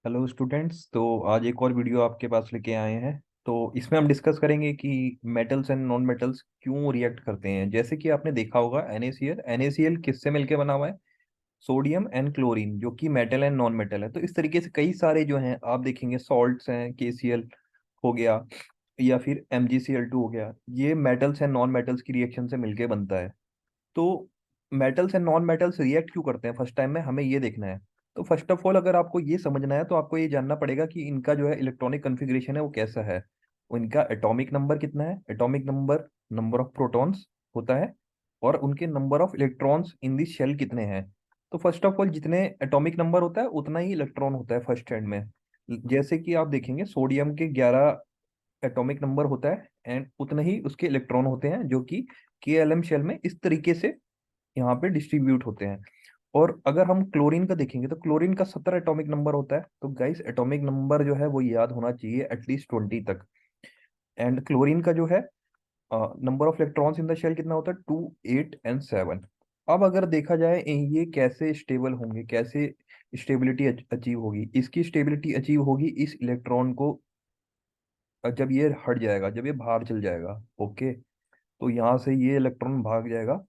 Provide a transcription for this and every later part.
Hello students. तो आज एक और वीडियो आपके पास लेके आए हैं। तो इसमें हम डिस्कस करेंगे कि मेटल्स एंड नॉन मेटल्स क्यों रिएक्ट करते हैं। जैसे कि आपने देखा होगा NaCl किससे मिलके बना हुआ है? सोडियम एंड क्लोरीन, जो कि मेटल एंड नॉन मेटल है। तो इस तरीके से कई सारे जो हैं आप देखेंगे, सॉल्ट्स हैं, KCl हो गया या फिर MgCl2 हो गया, ये मेटल्स एंड नॉन मेटल्स की रिएक्शन से मिलके बनता है। तो metals and non metals react क्यों करते हैं, फर्स्ट टाइम में हमें ये देखना है। तो फर्स्ट ऑफ ऑल अगर आपको ये समझना है तो आपको ये जानना पड़ेगा कि इनका जो है इलेक्ट्रॉनिक कॉन्फ़िगरेशन है वो कैसा है। इनका एटॉमिक नंबर कितना है? Atomic number, number of protons होता है, और उनके number of electrons in the shell कितने हैं। तो फर्स्ट ऑफ ऑल जितने एटॉमिक नंबर होता है उतना ही इलेक्ट्रॉन होता है फर्स्ट हैंड में। जैसे कि आप देखेंगे सोडियम के 11 एटॉमिक नंबर होता है एंड उतने ही उसके इलेक्ट्रॉन होते हैं, जो कि KLM शेल में इस तरीके से यहाँ पे डिस्ट्रीब्यूट होते हैं। और अगर हम क्लोरीन का देखेंगे तो क्लोरीन का 17 एटॉमिक नंबर होता है। तो गाइस एटॉमिक नंबर जो है वो याद होना चाहिए एटलीस्ट 20 तक। एंड क्लोरीन का जो है number of electrons in the shell कितना होता है? 2, 8 एंड 7। अब अगर देखा जाए ये कैसे स्टेबल होंगे, कैसे स्टेबिलिटी अचीव होगी? इसकी स्टेबिलिटी अचीव होगी इस इलेक्ट्रॉन को जब ये हट जाएगा, जब ये बाहर चल जाएगा। ओके, तो यहाँ से ये इलेक्ट्रॉन भाग जाएगा,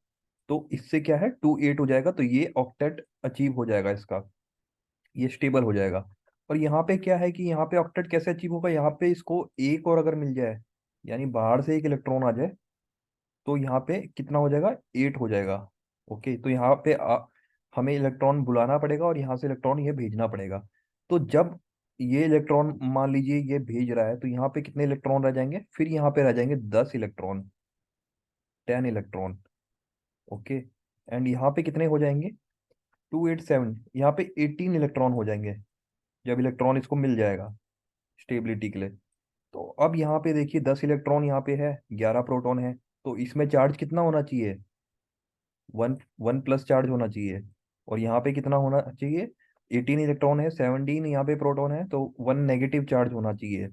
तो इससे क्या है, 2, 8 हो जाएगा, तो ये ऑक्टेट अचीव हो जाएगा इसका, ये स्टेबल हो जाएगा। और यहाँ पे क्या है कि यहाँ पे ऑक्टेट कैसे अचीव होगा? यहाँ पे इसको एक और अगर मिल जाए, यानी बाहर से एक इलेक्ट्रॉन आ जाए, तो यहाँ पे कितना हो जाएगा? 8 हो जाएगा। ओके, तो यहाँ पे हमें इलेक्ट्रॉन बुलाना पड़ेगा और यहाँ से इलेक्ट्रॉन ये भेजना पड़ेगा। तो जब ये इलेक्ट्रॉन मान लीजिए ये भेज रहा है, तो यहाँ पे कितने इलेक्ट्रॉन रह जाएंगे? फिर यहाँ पे रह जाएंगे 10 इलेक्ट्रॉन, 10 इलेक्ट्रॉन। ओके, एंड यहाँ पे कितने हो जाएंगे? 2, 8, 7, यहाँ पे 18 इलेक्ट्रॉन हो जाएंगे जब इलेक्ट्रॉन इसको मिल जाएगा स्टेबिलिटी के लिए। तो अब यहाँ पे देखिए 10 इलेक्ट्रॉन यहाँ पे है, 11 प्रोटॉन है, तो इसमें चार्ज कितना होना चाहिए? वन, वन प्लस चार्ज होना चाहिए। और यहाँ पे कितना होना चाहिए? 18 इलेक्ट्रॉन है, 17 यहाँ पे प्रोटॉन है, तो 1 नेगेटिव चार्ज होना चाहिए।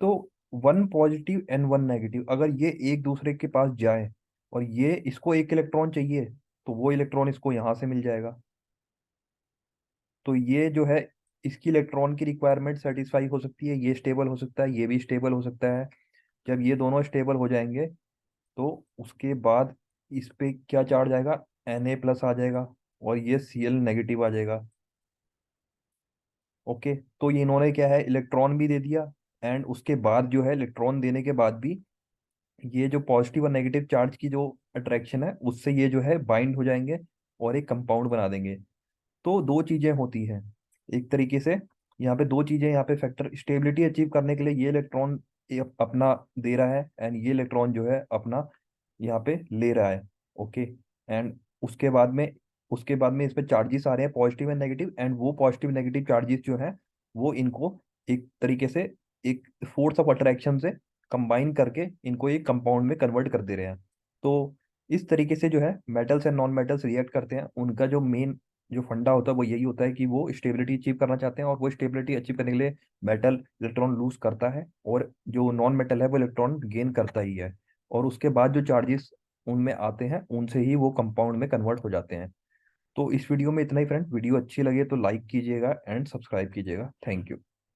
तो 1 पॉजिटिव एंड 1 नेगेटिव अगर ये एक दूसरे के पास जाए और ये इसको एक इलेक्ट्रॉन चाहिए, तो वो इलेक्ट्रॉन इसको यहाँ से मिल जाएगा। तो ये जो है इसकी इलेक्ट्रॉन की रिक्वायरमेंट सेटिस्फाई हो सकती है, ये स्टेबल हो सकता है, ये भी स्टेबल हो सकता है। जब ये दोनों स्टेबल हो जाएंगे तो उसके बाद इस पे क्या चार्ज आएगा? Na+ आ जाएगा, और ये Cl- आ जाएगा। ओके, तो ये इन्होंने क्या है, इलेक्ट्रॉन भी दे दिया, एंड उसके बाद जो है इलेक्ट्रॉन देने के बाद भी ये जो पॉजिटिव और नेगेटिव चार्ज की जो अट्रैक्शन है उससे ये जो है बाइंड हो जाएंगे और एक कंपाउंड बना देंगे। तो दो चीजें होती हैं एक तरीके से, यहाँ पे दो चीजें, यहाँ पे फैक्टर स्टेबिलिटी अचीव करने के लिए ये इलेक्ट्रॉन अपना दे रहा है एंड ये इलेक्ट्रॉन जो है अपना यहाँ पे ले रहा है। ओके, एंड उसके बाद में इस पे चार्जेस आ रहे हैं पॉजिटिव एंड नेगेटिव, एंड वो पॉजिटिव नेगेटिव चार्जेस जो है वो इनको एक तरीके से एक फोर्स ऑफ अट्रैक्शन से कंबाइन करके इनको एक कंपाउंड में कन्वर्ट कर दे रहे हैं। तो इस तरीके से जो है metals and non metals react करते हैं। उनका जो मेन जो फंडा होता है वो यही होता है कि वो स्टेबिलिटी अचीव करना चाहते हैं, और वो स्टेबिलिटी अचीव करने के लिए मेटल इलेक्ट्रॉन लूज करता है और जो नॉन मेटल है वो इलेक्ट्रॉन गेन करता ही है। और उसके बाद जो चार्जेस उनमें आते हैं उनसे ही वो कंपाउंड में कन्वर्ट हो जाते हैं। तो इस वीडियो में इतना ही फ्रेंड। वीडियो अच्छी लगे तो लाइक कीजिएगा एंड सब्सक्राइब कीजिएगा। Thank you.